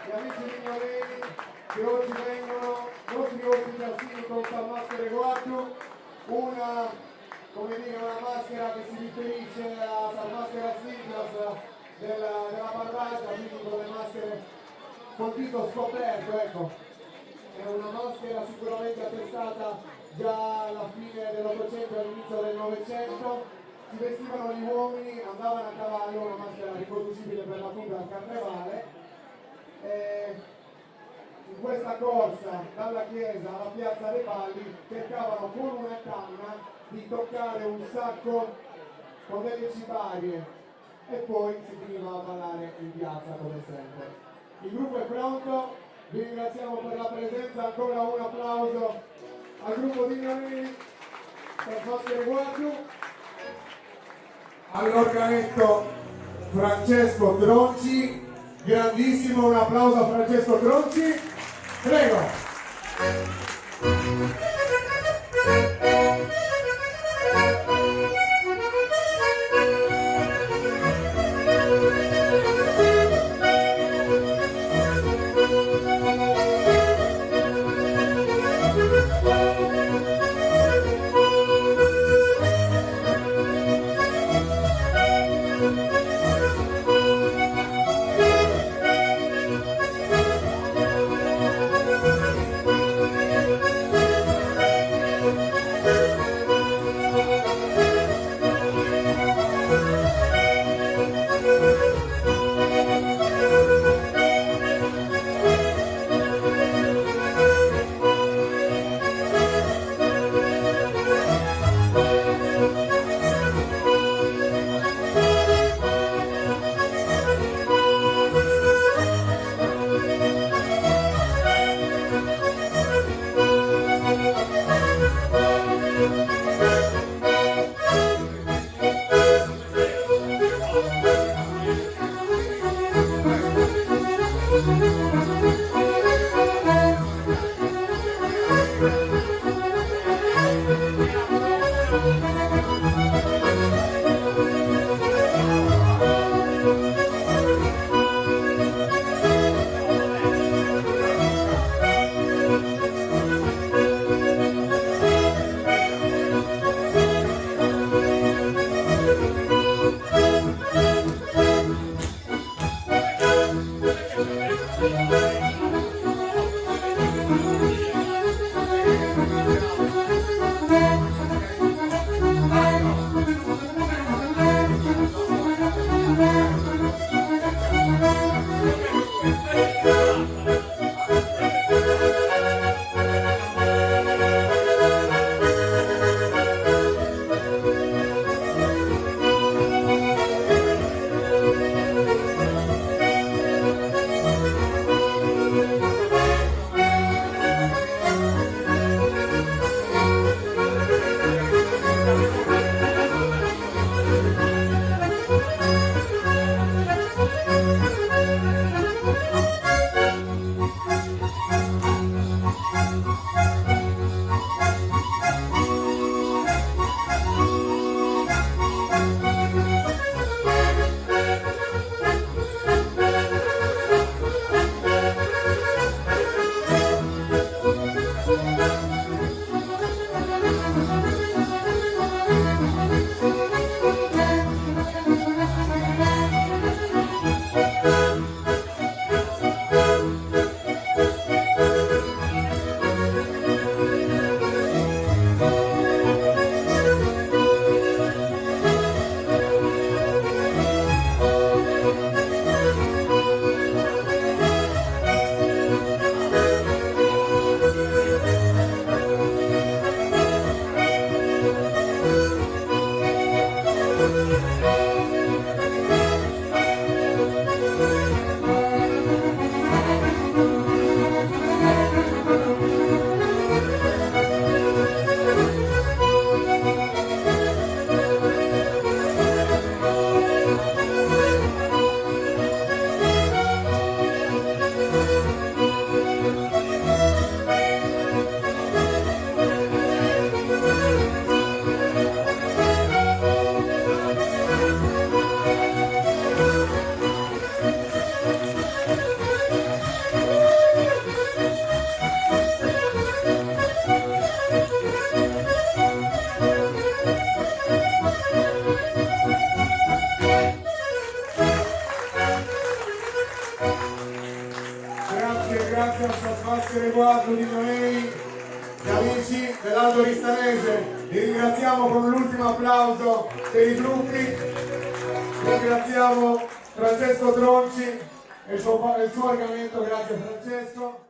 gli amici minorelli che oggi vengono, nostri ospiti al Silicon San Maschere Guardu, una maschera che si riferisce a San Maschera Siglas della Barraglia, quindi con le maschere con dito scoperto, ecco. È una maschera sicuramente attestata già alla fine dell'Ottocento e all'inizio del Novecento. Si vestivano gli uomini, andavano a cavallo, una maschera riproducibile per l'appunto al carnevale. In questa corsa dalla chiesa alla piazza dei Balli cercavano con una canna di toccare un sacco con delle cibarie e poi si finiva a ballare in piazza come sempre. Il gruppo è pronto, vi ringraziamo per la presenza, ancora un applauso al gruppo di Milanini per Maschere Guardu, all'organetto Francesco Tronci, grandissimo, un applauso a Francesco Tronci, prego. Muchas gracias a Maschere Quattro di Noemi, gli amici dell'Alto Ristanese. Li ringraziamo con l'ultimo applauso per i gruppi. Ringraziamo Francesco Tronci e il suo argamento. Grazie Francesco.